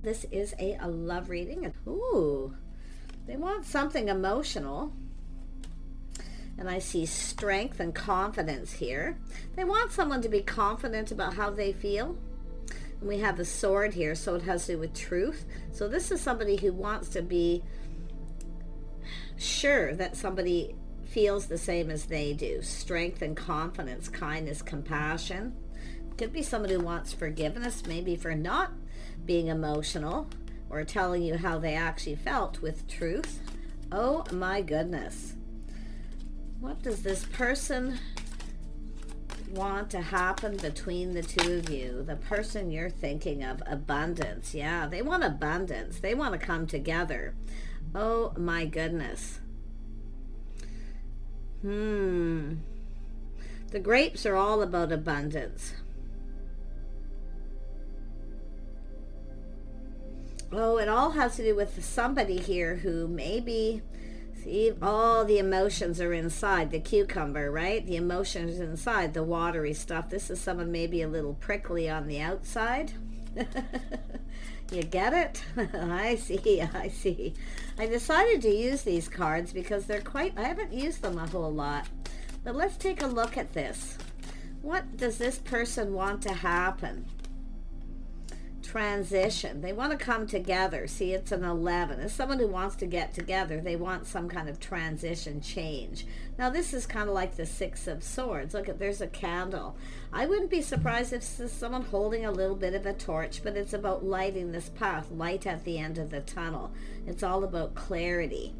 This is a love reading. Ooh, they want something emotional. And I see strength and confidence here. They want someone to be confident about how they feel. And we have the sword here, so it has to do with truth. So this is somebody who wants to be sure that somebody feels the same as they do. Strength and confidence, kindness, compassion. Could be somebody who wants forgiveness, maybe for not being emotional or telling you how they actually felt with truth. Oh my goodness. What does this person want to happen between the two of you? The person you're thinking of, abundance. Yeah, they want abundance. They want to come together. Oh my goodness. The grapes are all about abundance. Oh, it all has to do with somebody here who maybe, see, all the emotions are inside the cucumber, right? The emotions inside, the watery stuff. This is someone maybe a little prickly on the outside. You get it? I see. I decided to use these cards because they're quite, I haven't used them a whole lot. But let's take a look at this. What does this person want to happen? Transition. They want to come together. See, it's an 11. As someone who wants to get together, they want some kind of transition change. Now this is kind of like the Six of Swords. Look, there's a candle. I wouldn't be surprised if this is someone holding a little bit of a torch, but it's about lighting this path, light at the end of the tunnel. It's all about clarity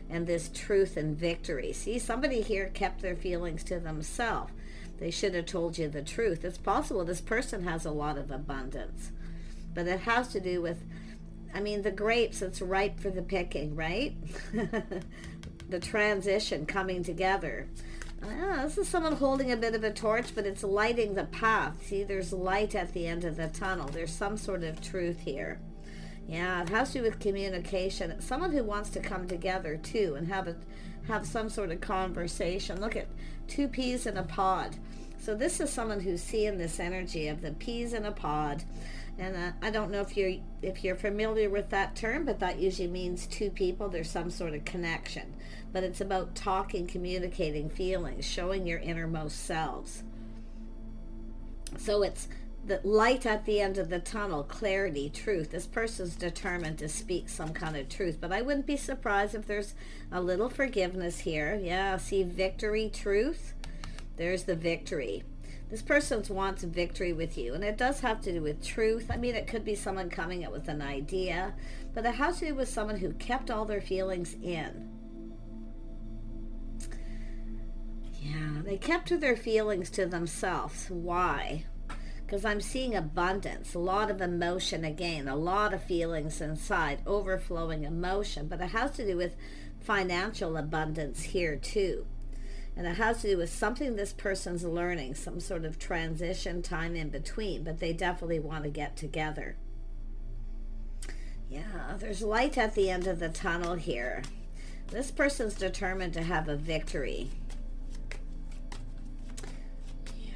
and this truth and victory. See, somebody here kept their feelings to themselves. They should have told you the truth. It's possible this person has a lot of abundance. But it has to do with, I mean, the grapes, it's ripe for the picking, right? The transition coming together. This is someone holding a bit of a torch, but it's lighting the path. See, there's light at the end of the tunnel. There's some sort of truth here. Yeah, it has to do with communication. It's someone who wants to come together too and have some sort of conversation. Look at two peas in a pod. So this is someone who's seeing this energy of the peas in a pod. And I don't know if you're familiar with that term, but that usually means two people. There's some sort of connection. But it's about talking, communicating feelings, showing your innermost selves. So it's the light at the end of the tunnel, clarity, truth. This person's determined to speak some kind of truth. But I wouldn't be surprised if there's a little forgiveness here. Yeah, see, victory, truth. There's the victory. This person wants victory with you, and it does have to do with truth. I mean, it could be someone coming up with an idea, but it has to do with someone who kept all their feelings in. Yeah, they kept their feelings to themselves. Why? Because I'm seeing abundance, a lot of emotion again, a lot of feelings inside, overflowing emotion, but it has to do with financial abundance here too. And it has to do with something this person's learning, some sort of transition time in between, but they definitely want to get together. Yeah, there's light at the end of the tunnel here. This person's determined to have a victory. Yeah.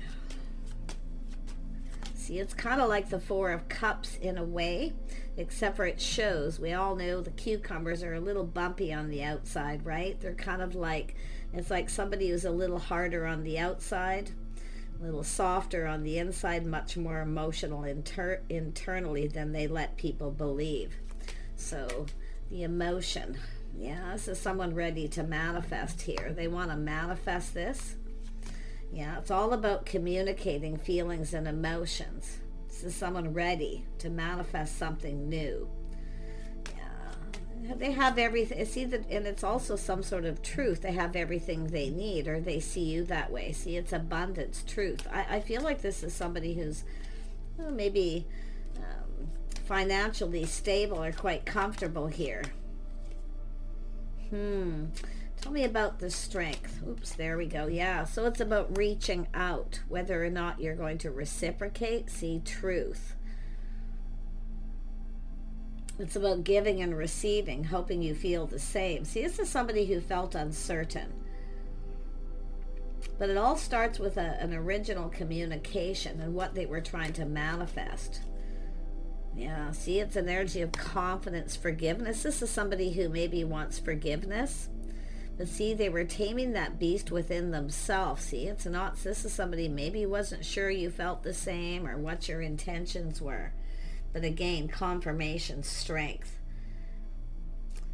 See, it's kind of like the Four of Cups in a way, except for it shows. We all know the cucumbers are a little bumpy on the outside, right? They're kind of like, it's like somebody who's a little harder on the outside, a little softer on the inside, much more emotional internally than they let people believe. So the emotion. Yeah, this is someone ready to manifest here. They want to manifest this. Yeah, it's all about communicating feelings and emotions. This is someone ready to manifest something new. They have everything. See that, and it's also some sort of truth. They have everything they need, or they see you that way. See, it's abundance, truth. I feel like this is somebody who's maybe financially stable or quite comfortable here. Tell me about the strength. Oops, there we go. Yeah, so it's about reaching out, whether or not you're going to reciprocate. See, truth. It's about giving and receiving, hoping you feel the same. See, this is somebody who felt uncertain. But it all starts with an original communication and what they were trying to manifest. Yeah, see, it's an energy of confidence, forgiveness. This is somebody who maybe wants forgiveness. But see, they were taming that beast within themselves. See, it's not, this is somebody maybe wasn't sure you felt the same or what your intentions were. But again, confirmation, strength.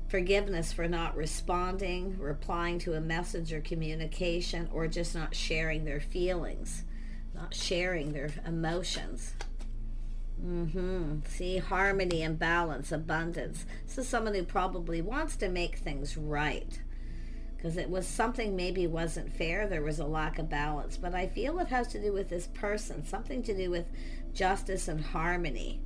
Forgiveness for not responding, replying to a message or communication, or just not sharing their feelings, not sharing their emotions. See, harmony and balance, abundance. This is someone who probably wants to make things right, because it was something maybe wasn't fair. There was a lack of balance. But I feel it has to do with this person, something to do with justice and harmony.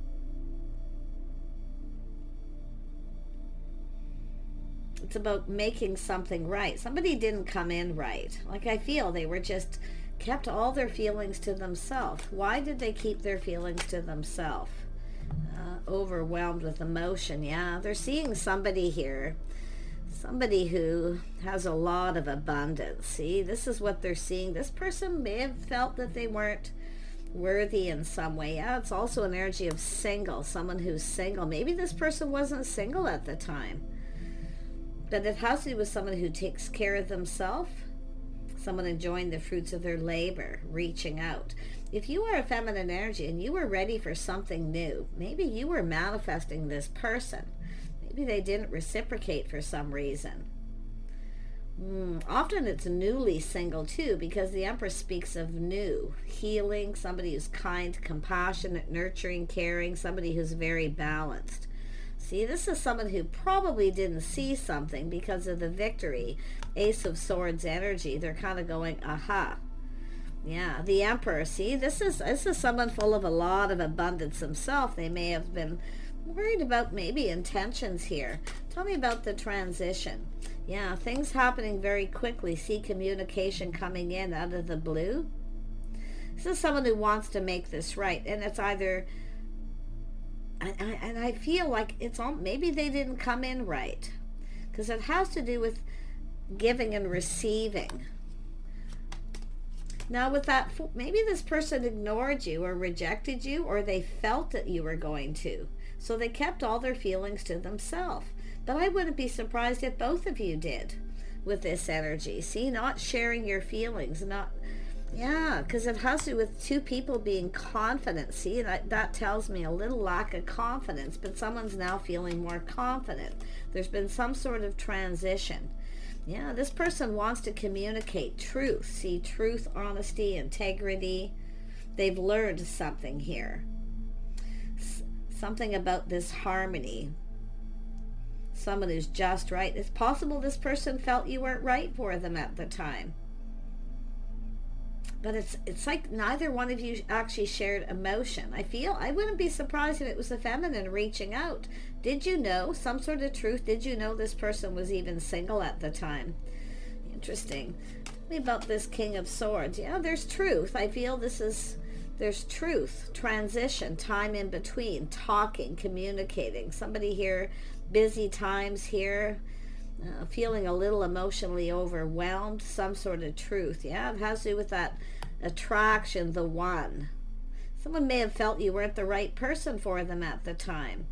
It's about making something right. Somebody didn't come in right. Like, I feel they were just kept all their feelings to themselves. Why did they keep their feelings to themselves? Overwhelmed with emotion. Yeah, they're seeing somebody here. Somebody who has a lot of abundance. See, this is what they're seeing. This person may have felt that they weren't worthy in some way. Yeah, it's also an energy of single. Someone who's single. Maybe this person wasn't single at the time. But it has to do with someone who takes care of themselves, someone enjoying the fruits of their labor, reaching out. If you are a feminine energy and you were ready for something new, maybe you were manifesting this person. Maybe they didn't reciprocate for some reason. Often it's newly single too, because the Empress speaks of new, healing, somebody who's kind, compassionate, nurturing, caring, somebody who's very balanced. See, this is someone who probably didn't see something because of the victory. Ace of Swords energy. They're kind of going, aha. Yeah, the Emperor. See, this is someone full of a lot of abundance himself. They may have been worried about maybe intentions here. Tell me about the transition. Yeah, things happening very quickly. See, communication coming in out of the blue. This is someone who wants to make this right. And it's either... And I feel like it's all, maybe they didn't come in right, because it has to do with giving and receiving. Now with that, maybe this person ignored you or rejected you, or they felt that you were going to. So they kept all their feelings to themselves. But I wouldn't be surprised if both of you did with this energy. See, not sharing your feelings, not... Yeah, because it has to do with two people being confident. See, that tells me a little lack of confidence, but someone's now feeling more confident. There's been some sort of transition. Yeah, this person wants to communicate truth. See, truth, honesty, integrity. They've learned something here. Something about this harmony. Someone who's just right. It's possible this person felt you weren't right for them at the time. But it's like neither one of you actually shared emotion. I wouldn't be surprised if it was the feminine reaching out. Did you know some sort of truth? Did you know this person was even single at the time? Interesting. Tell me about this King of Swords. Yeah, there's truth. I feel there's truth, transition, time in between, talking, communicating. Somebody here, busy times here. Feeling a little emotionally overwhelmed, some sort of truth. Yeah, it has to do with that attraction, the one. Someone may have felt you weren't the right person for them at the time.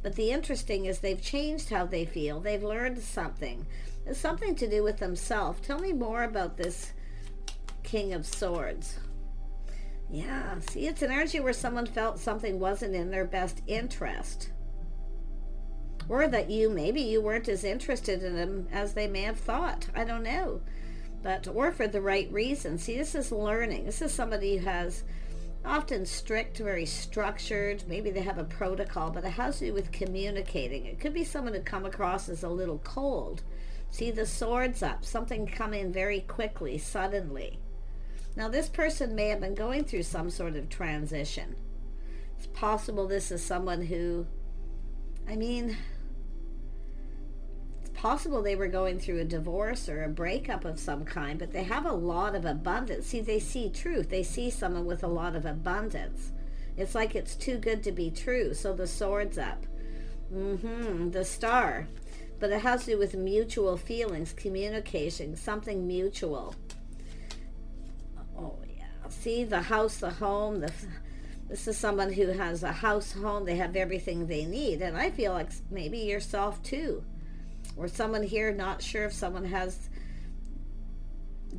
But the interesting is they've changed how they feel. They've learned something. It's something to do with themselves. Tell me more about this King of Swords. Yeah, see, it's an energy where someone felt something wasn't in their best interest. Or that maybe you weren't as interested in them as they may have thought. I don't know. Or for the right reason. See, this is learning. This is somebody who has often strict, very structured. Maybe they have a protocol, but it has to do with communicating. It could be someone who come across as a little cold. See, the swords up. Something come in very quickly, suddenly. Now, this person may have been going through some sort of transition. It's possible this is someone who... possible they were going through a divorce or a breakup of some kind, but they have a lot of abundance. See, they see truth. They see someone with a lot of abundance. It's like it's too good to be true. So the sword's up. The star. But it has to do with mutual feelings, communication, something mutual. Oh, yeah. See, the house, the home, the This is someone who has a house, home, they have everything they need. And I feel like maybe yourself too. Or someone here, not sure if someone has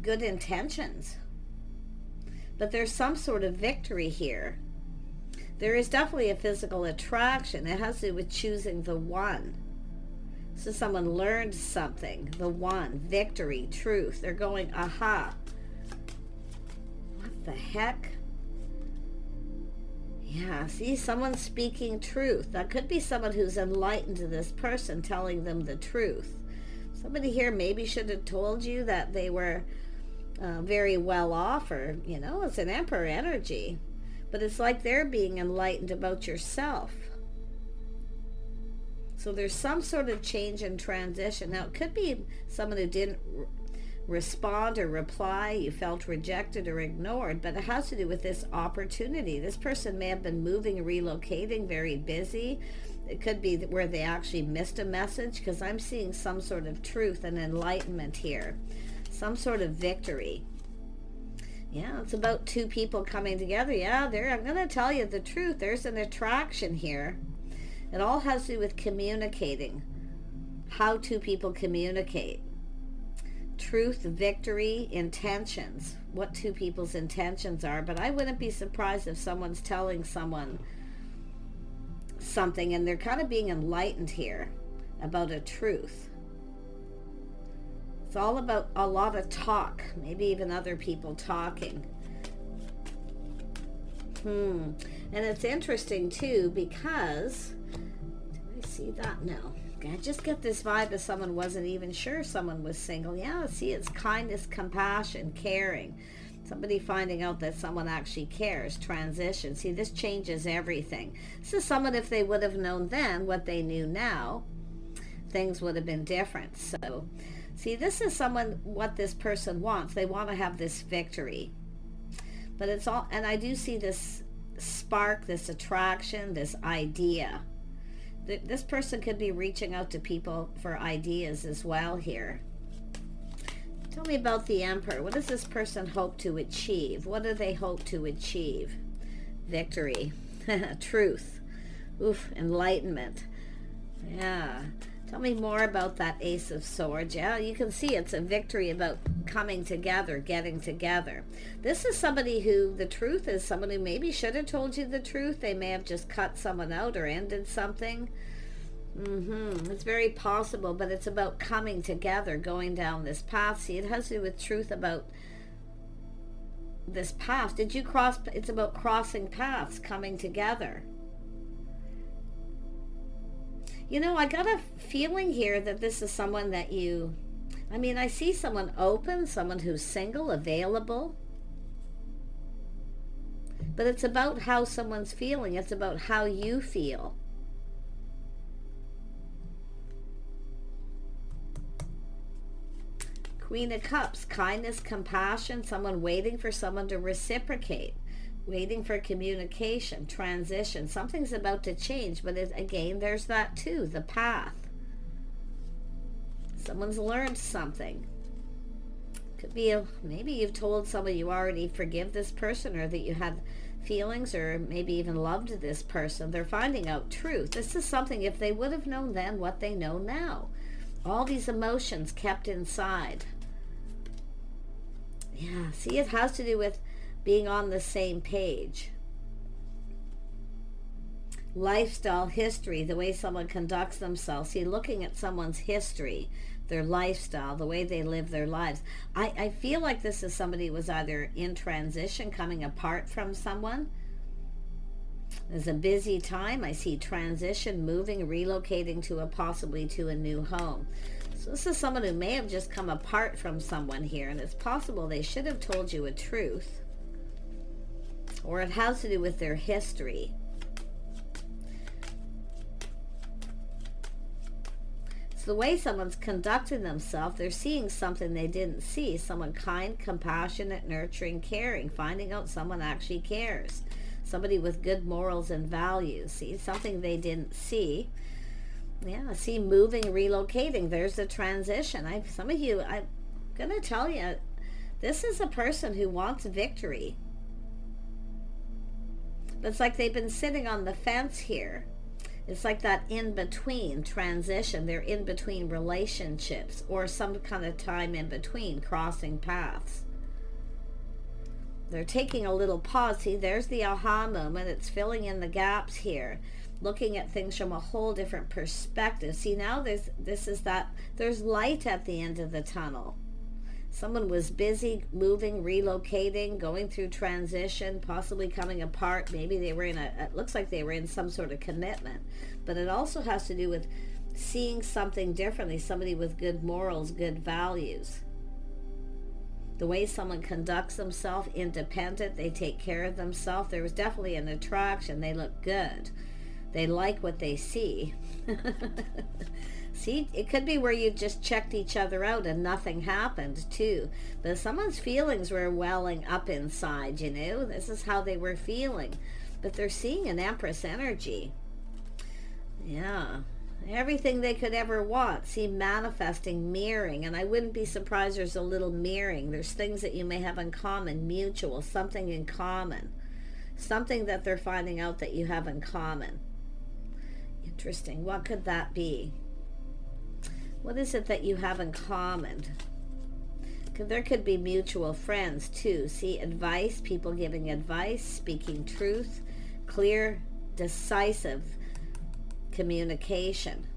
good intentions. But there's some sort of victory here. There is definitely a physical attraction. It has to do with choosing the one. So someone learned something. The one. Victory. Truth. They're going, aha. What the heck? Yeah, see, someone's speaking truth. That could be someone who's enlightened to this person, telling them the truth. Somebody here maybe should have told you that they were very well off, or, you know, it's an Emperor energy. But it's like they're being enlightened about yourself. So there's some sort of change and transition. Now, it could be someone who didn't respond or reply, you felt rejected or ignored, but it has to do with this opportunity. This person may have been moving, relocating, very busy. It could be where they actually missed a message, because I'm seeing some sort of truth and enlightenment here. Some sort of victory. Yeah, it's about two people coming together. Yeah, I'm going to tell you the truth. There's an attraction here. It all has to do with communicating. How two people communicate. Truth, victory, intentions. What two people's intentions are. But I wouldn't be surprised if someone's telling someone something and they're kind of being enlightened here about a truth. It's all about a lot of talk. Maybe even other people talking. And it's interesting too, because... Did I see that? No. I just get this vibe of someone wasn't even sure someone was single. Yeah, see, it's kindness, compassion, caring. Somebody finding out that someone actually cares. Transition. See, this changes everything. This is someone, if they would have known then what they knew now, things would have been different. So, see, this is someone, what this person wants. They want to have this victory. But it's all, and I do see this spark, this attraction, this idea. This person could be reaching out to people for ideas as well here. Tell me about the Emperor. What does this person hope to achieve? What do they hope to achieve? Victory. Truth. Oof, enlightenment. Yeah. Tell me more about that Ace of Swords. Yeah, you can see it's a victory about coming together, getting together. This is somebody who, the truth is someone who maybe should have told you the truth. They may have just cut someone out or ended something. It's very possible, but it's about coming together, going down this path. See, it has to do with truth about this path. Did you cross? It's about crossing paths, coming together. You know, I got a feeling here that this is someone that you... I mean, I see someone open, someone who's single, available. But it's about how someone's feeling. It's about how you feel. Queen of Cups, kindness, compassion, someone waiting for someone to reciprocate. Waiting for communication, transition. Something's about to change, but again, there's that too, the path. Someone's learned something. Could be maybe you've told someone you already forgive this person, or that you had feelings, or maybe even loved this person. They're finding out truth. This is something, if they would have known then what they know now. All these emotions kept inside. Yeah, see, it has to do with being on the same page. Lifestyle, history, the way someone conducts themselves. See, looking at someone's history, their lifestyle, the way they live their lives. I feel like this is somebody who was either in transition, coming apart from someone. There's a busy time. I see transition, moving, relocating to possibly to a new home. So this is someone who may have just come apart from someone here, and it's possible they should have told you a truth. Or it has to do with their history. It's the way someone's conducting themselves. They're seeing something they didn't see. Someone kind, compassionate, nurturing, caring. Finding out someone actually cares. Somebody with good morals and values. See, something they didn't see. Yeah, see, moving, relocating. There's a transition. Some of you, I'm going to tell you, this is a person who wants victory. But it's like they've been sitting on the fence here. It's like that in-between transition. They're in between relationships or some kind of time in between, crossing paths. They're taking a little pause. See, there's the aha moment. It's filling in the gaps here, looking at things from a whole different perspective. See, now there's light at the end of the tunnel. Someone was busy moving, relocating, going through transition, possibly coming apart. Maybe they were it looks like they were in some sort of commitment. But it also has to do with seeing something differently, somebody with good morals, good values. The way someone conducts themselves, independent, they take care of themselves. There was definitely an attraction. They look good. They like what they see. See, it could be where you just checked each other out and nothing happened too. But someone's feelings were welling up inside, you know. This is how they were feeling. But they're seeing an Empress energy. Yeah. Everything they could ever want. See, manifesting, mirroring. And I wouldn't be surprised there's a little mirroring. There's things that you may have in common, mutual, something in common. Something that they're finding out that you have in common. Interesting. What could that be? What is it that you have in common? There could be mutual friends too. See, advice, people giving advice, speaking truth, clear, decisive communication.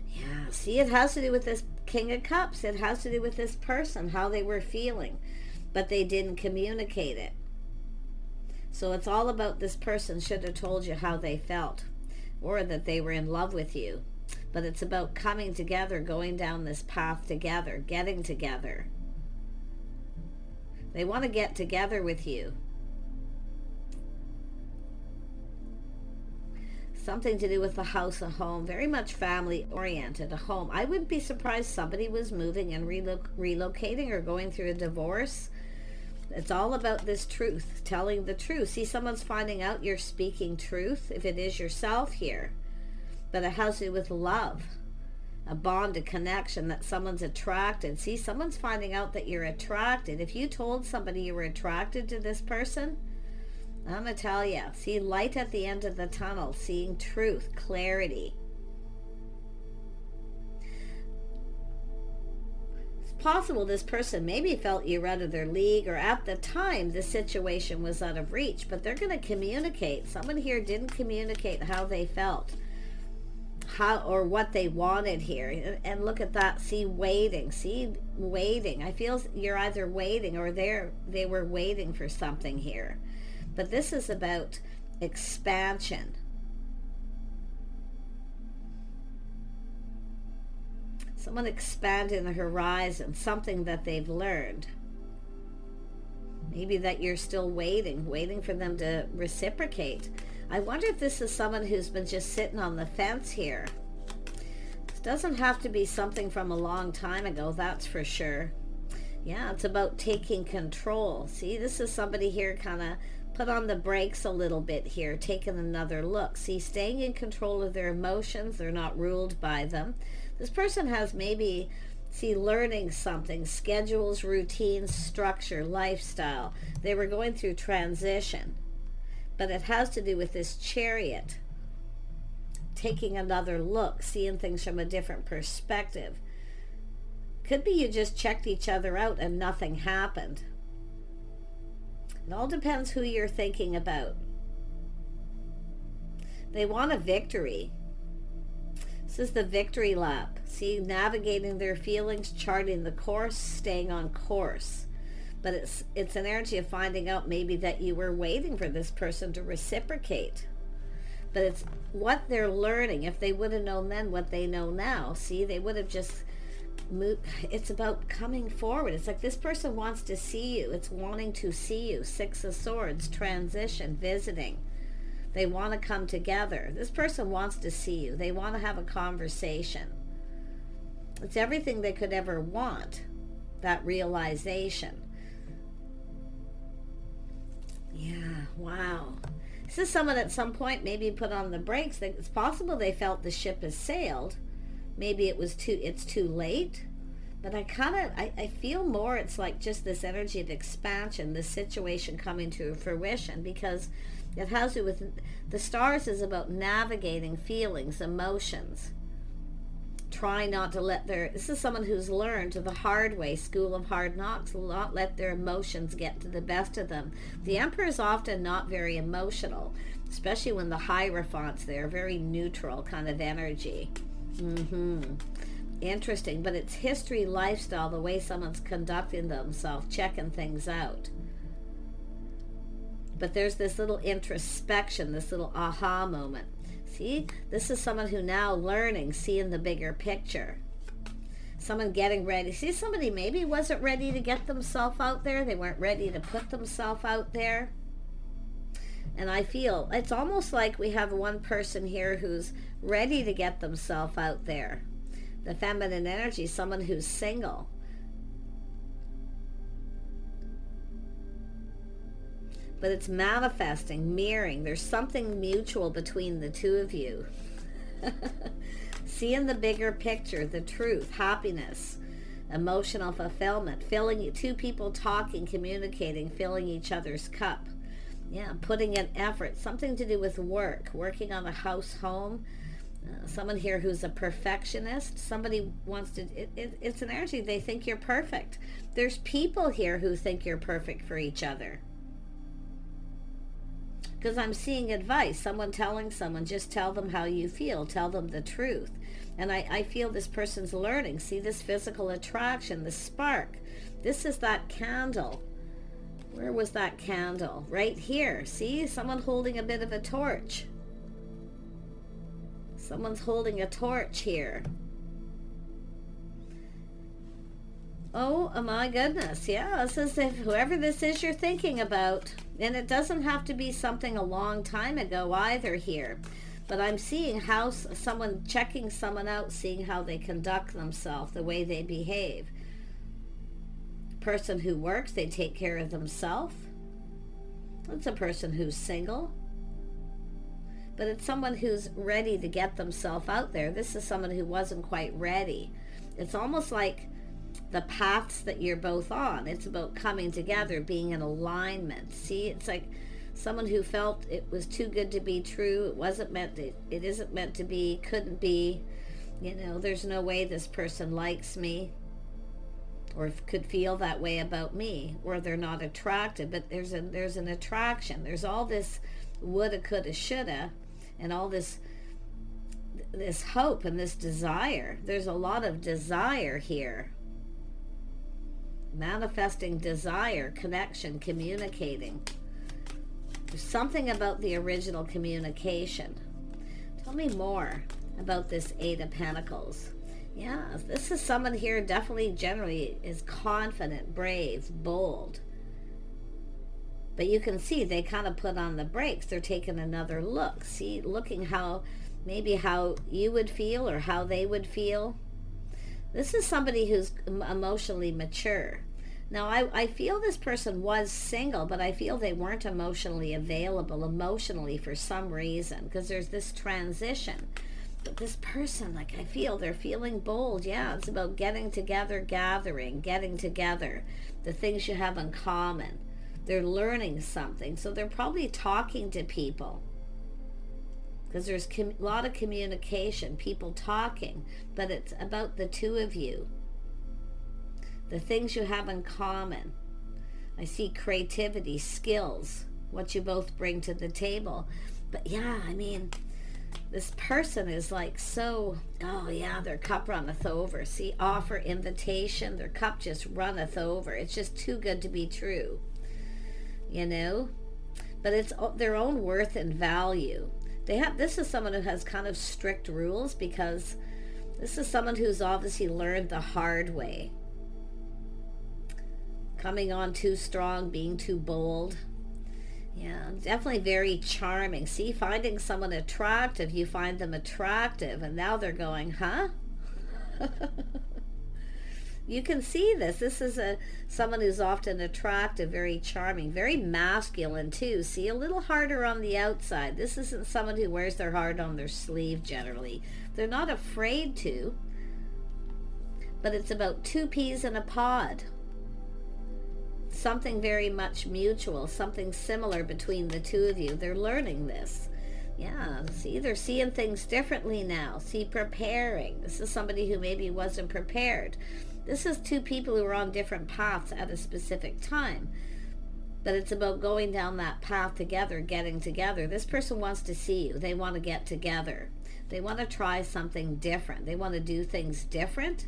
Yeah, see, it has to do with this King of Cups. It has to do with this person, how they were feeling, but they didn't communicate it. So it's all about this person should have told you how they felt, or that they were in love with you. But it's about coming together, going down this path together, getting together. They want to get together with you. Something to do with the house, a home, very much family oriented, a home. I wouldn't be surprised somebody was moving and relocating or going through a divorce. It's all about this truth, telling the truth. See, someone's finding out you're speaking truth, if it is yourself here. But it has to do with love, a bond, a connection, that someone's attracted. See, someone's finding out that you're attracted. If you told somebody you were attracted to this person, I'm going to tell you, see, light at the end of the tunnel, seeing truth, clarity. Possible this person maybe felt you were out of their league, or at the time the situation was out of reach, but they're going to communicate. Someone here didn't communicate how they felt, how or what they wanted here. And look at that. See, waiting. See, waiting. I feel you're either waiting or they were waiting for something here. But this is about expansion. Someone expanding the horizon, something that they've learned. Maybe that you're still waiting for them to reciprocate. I wonder if this is someone who's been just sitting on the fence here. This doesn't have to be something from a long time ago, that's for sure. Yeah, it's about taking control. See, this is somebody here kind of put on the brakes a little bit here, taking another look. See, staying in control of their emotions. They're not ruled by them. This person has maybe, see, learning something, schedules, routines, structure, lifestyle. They were going through transition, but it has to do with this Chariot, taking another look, seeing things from a different perspective. Could be you just checked each other out and nothing happened. It all depends who you're thinking about. They want a victory. This is the victory lap. See, navigating their feelings, charting the course, staying on course. But it's an energy of finding out maybe that you were waiting for this person to reciprocate. But it's what they're learning. If they would have known then what they know now, see, they would have just moved. It's about coming forward. It's like this person wants to see you. It's wanting to see you. Six of Swords, transition, visiting. They want to come together. This person wants to see you. They want to have a conversation. It's everything they could ever want, that realization. Yeah, wow. This is someone at some point maybe put on the brakes. It's possible they felt the ship has sailed. Maybe it's too late. But I feel more it's like just this energy of expansion, this situation coming to fruition, because it has to do with the stars is about navigating feelings, emotions. Try not to let this is someone who's learned the hard way, school of hard knocks, not let their emotions get to the best of them. The Emperor is often not very emotional, especially when the Hierophant's there, very neutral kind of energy. Interesting, but it's history, lifestyle, the way someone's conducting themselves, checking things out. But there's this little introspection, this little aha moment. See, this is someone who now learning, seeing the bigger picture. Someone getting ready. See, somebody maybe wasn't ready to get themselves out there. They weren't ready to put themselves out there. And I feel it's almost like we have one person here who's ready to get themselves out there. The feminine energy, someone who's single. But it's manifesting, mirroring. There's something mutual between the two of you. Seeing the bigger picture, the truth, happiness, emotional fulfillment, filling two people talking, communicating, filling each other's cup. Yeah, putting in effort, something to do with work, working on a house, home. Someone here who's a perfectionist. Somebody wants to, it's an energy, they think you're perfect. There's people here who think you're perfect for each other. Because I'm seeing advice, someone telling someone, just tell them how you feel, tell them the truth. And I feel this person's learning. See this physical attraction, the spark. This is that candle. Where was that candle? Right here. See, someone holding a bit of a torch. Someone's holding a torch here. Oh my goodness. Yeah, this is if whoever this is you're thinking about. And it doesn't have to be something a long time ago either here. But I'm seeing how someone checking someone out, seeing how they conduct themselves, the way they behave. Person who works, they take care of themselves. It's a person who's single. But it's someone who's ready to get themselves out there. This is someone who wasn't quite ready. It's almost like the paths that you're both on. It's about coming together, being in alignment. See, it's like someone who felt it was too good to be true. It wasn't meant to, it isn't meant to be, couldn't be. You know, there's no way this person likes me or could feel that way about me, or they're not attracted. But there's an attraction. There's all this woulda, coulda, shoulda, and all this hope and this desire. There's a lot of desire here. Manifesting desire, connection, communicating. There's something about the original communication. Tell me more about this Eight of Pentacles. Yeah, this is someone here definitely generally is confident, brave, bold. But you can see they kind of put on the brakes. They're taking another look. See, looking how, maybe how you would feel or how they would feel. This is somebody who's emotionally mature. Now, I feel this person was single, but I feel they weren't emotionally available emotionally for some reason, because there's this transition. But this person, like, I feel they're feeling bold. Yeah, it's about getting together, gathering, getting together, the things you have in common. They're learning something, so they're probably talking to people, because there's a lot of communication, people talking, but it's about the two of you, the things you have in common. I see creativity, skills, what you both bring to the table. But yeah, I mean, this person is like so, oh yeah, their cup runneth over. See, offer, invitation, their cup just runneth over. It's just too good to be true, you know? But it's their own worth and value. This is someone who has kind of strict rules, because this is someone who's obviously learned the hard way. Coming on too strong, being too bold. Yeah, definitely very charming. See, finding someone attractive, you find them attractive, and now they're going, huh? You can see this. This is someone who's often attractive, very charming, very masculine too. See, a little harder on the outside. This isn't someone who wears their heart on their sleeve generally. They're not afraid to. but it's about two peas in a pod. Something very much mutual, something similar between the two of you. They're learning this. Yeah, see, they're seeing things differently now. See, preparing. This is somebody who maybe wasn't prepared. This is two people who are on different paths at a specific time. But it's about going down that path together, getting together. This person wants to see you. They want to get together. They want to try something different. They want to do things different.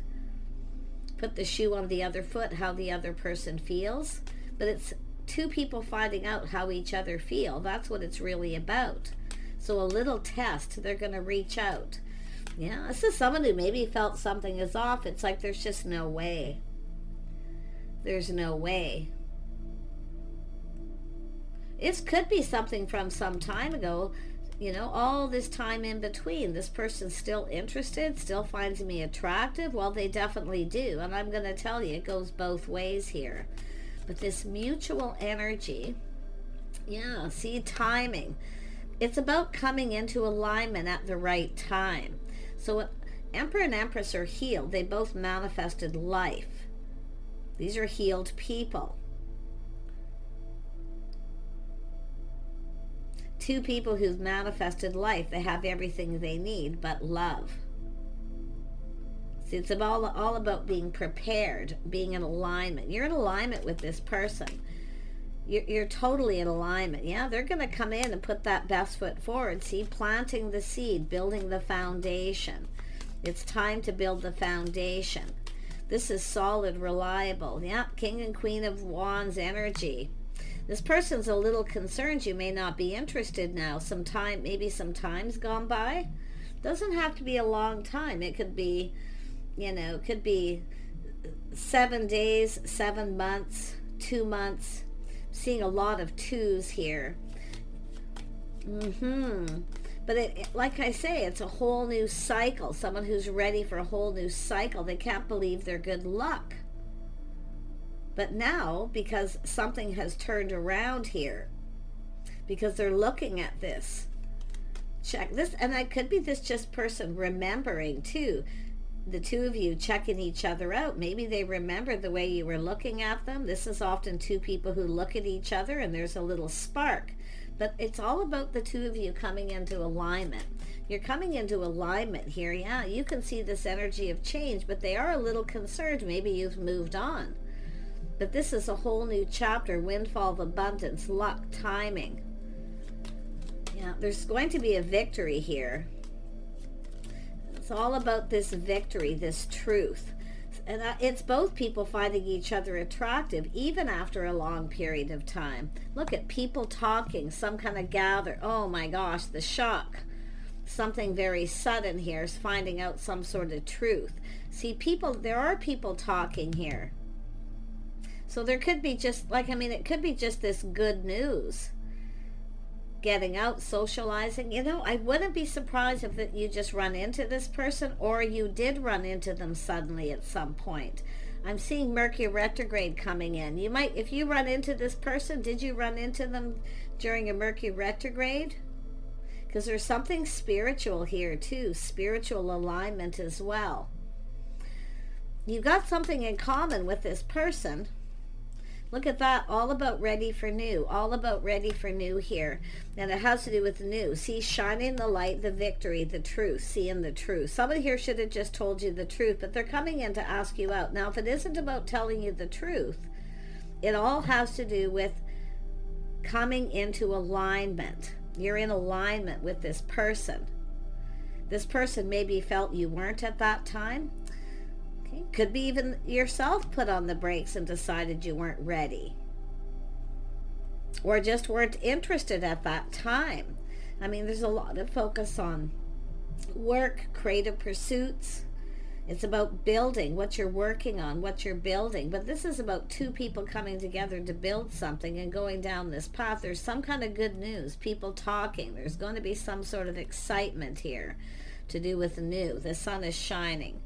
Put the shoe on the other foot, how the other person feels. But it's two people finding out how each other feel. That's what it's really about. So a little test, they're going to reach out. Yeah, this is someone who maybe felt something is off. It's like there's just no way. There's no way. It could be something from some time ago, you know, all this time in between. This person's still interested, still finds me attractive. Well, they definitely do. And I'm going to tell you, it goes both ways here. But this mutual energy, yeah, see, timing. It's about coming into alignment at the right time. So Emperor and Empress are healed. They both manifested life. These are healed people. Two people who've manifested life. They have everything they need but love. See, it's all about being prepared, being in alignment. You're in alignment with this person. You're totally in alignment. Yeah, they're going to come in and put that best foot forward. See, planting the seed, building the foundation. It's time to build the foundation. This is solid, reliable. Yeah, King and Queen of Wands energy. This person's a little concerned you may not be interested now. Maybe some time's gone by. Doesn't have to be a long time. It could be, you know, it could be 7 days, 7 months, 2 months. Seeing a lot of twos here. But like I say, it's a whole new cycle. Someone who's ready for a whole new cycle. They can't believe their good luck. But now, because something has turned around here, because they're looking at this, check this, and it could be this just person remembering too. The two of you checking each other out. Maybe they remember the way you were looking at them. This is often two people who look at each other and there's a little spark. But it's all about the two of you coming into alignment. You're coming into alignment here. Yeah, you can see this energy of change, but they are a little concerned. Maybe you've moved on. But this is a whole new chapter. Windfall of abundance, luck, timing. Yeah, there's going to be a victory here. It's all about this victory, this truth. And it's both people finding each other attractive, even after a long period of time. Look at people talking, some kind of gather. Oh my gosh, the shock. Something very sudden here is finding out some sort of truth. See, there are people talking here. So there could be just, it could be just this good news. Getting out, socializing. You know, I wouldn't be surprised if you just run into this person or you did run into them suddenly at some point. I'm seeing Mercury retrograde coming in. You might, if you run into this person, did you run into them during a Mercury retrograde? Because there's something spiritual here too, spiritual alignment as well. You've got something in common with this person. Look at that, all about ready for new, all about ready for new here. And it has to do with new. See, shining the light, the victory, the truth, seeing the truth. Somebody here should have just told you the truth, but they're coming in to ask you out. Now, if it isn't about telling you the truth, it all has to do with coming into alignment. You're in alignment with this person. This person maybe felt you weren't at that time. Could be even yourself put on the brakes and decided you weren't ready. Or just weren't interested at that time. I mean, there's a lot of focus on work, creative pursuits. It's about building, what you're working on, what you're building. But this is about two people coming together to build something and going down this path. There's some kind of good news, people talking. There's going to be some sort of excitement here to do with the new. The sun is shining.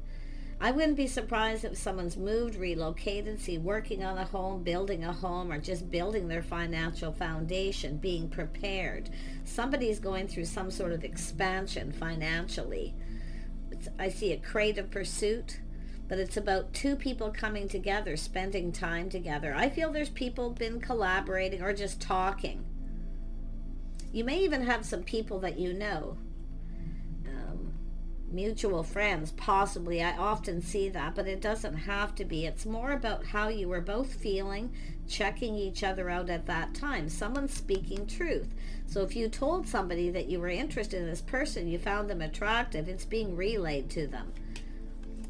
I wouldn't be surprised if someone's moved, relocated, working on a home, building a home, or just building their financial foundation, being prepared. Somebody's going through some sort of expansion financially. I see a creative pursuit. but it's about two people coming together, spending time together. I feel there's people been collaborating or just talking. You may even have some people that you know, mutual friends, possibly. I often see that, but it doesn't have to be. It's more about how you were both feeling, checking each other out at that time. Someone's speaking truth. So if you told somebody that you were interested in this person, you found them attractive, it's being relayed to them.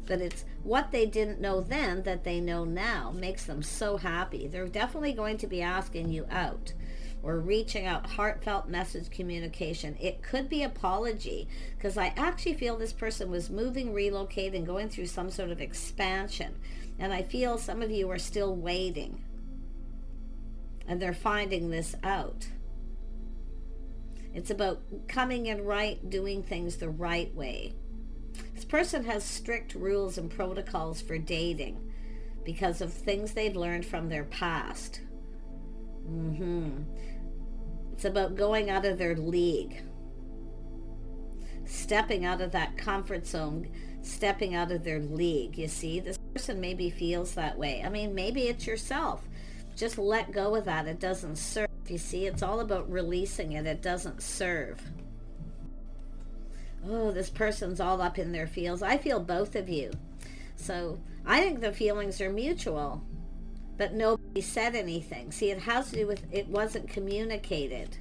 But it's what they didn't know then that they know now makes them so happy. They're definitely going to be asking you out or reaching out, heartfelt message communication. It could be apology, because I actually feel this person was moving, relocating, going through some sort of expansion. And I feel some of you are still waiting. And they're finding this out. It's about coming in right, doing things the right way. This person has strict rules and protocols for dating because of things they've learned from their past. It's about going out of their league, stepping out of that comfort zone, stepping out of their league. You see, this person maybe feels that way. I mean, maybe it's yourself. Just let go of that. It doesn't serve. You see, it's all about releasing it. It doesn't serve. Oh, this person's all up in their feels. I feel both of you. So I think the feelings are mutual, but nobody said anything. See, it has to do with it wasn't communicated.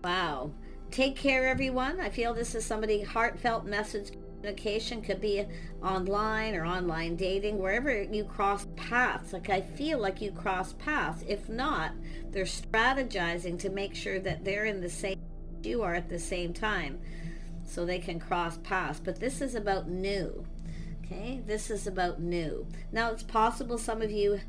Wow. Take care, everyone. I feel this is somebody, heartfelt message communication. Could be online or online dating, wherever you cross paths. Like, I feel like you cross paths. If not, they're strategizing to make sure that they're in the same you are at the same time, so they can cross paths. But this is about new. Okay, this is about new. Now, it's possible some of you,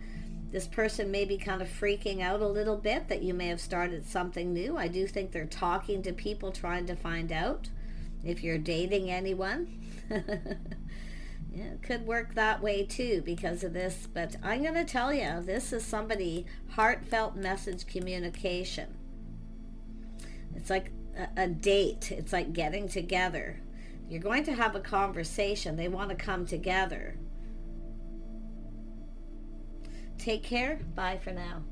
this person may be kind of freaking out a little bit that you may have started something new. I do think they're talking to people, trying to find out if you're dating anyone. Yeah, it could work that way too because of this. But I'm going to tell you, this is somebody, heartfelt message communication. It's like a date. It's like getting together. You're going to have a conversation. They want to come together. Take care. Bye for now.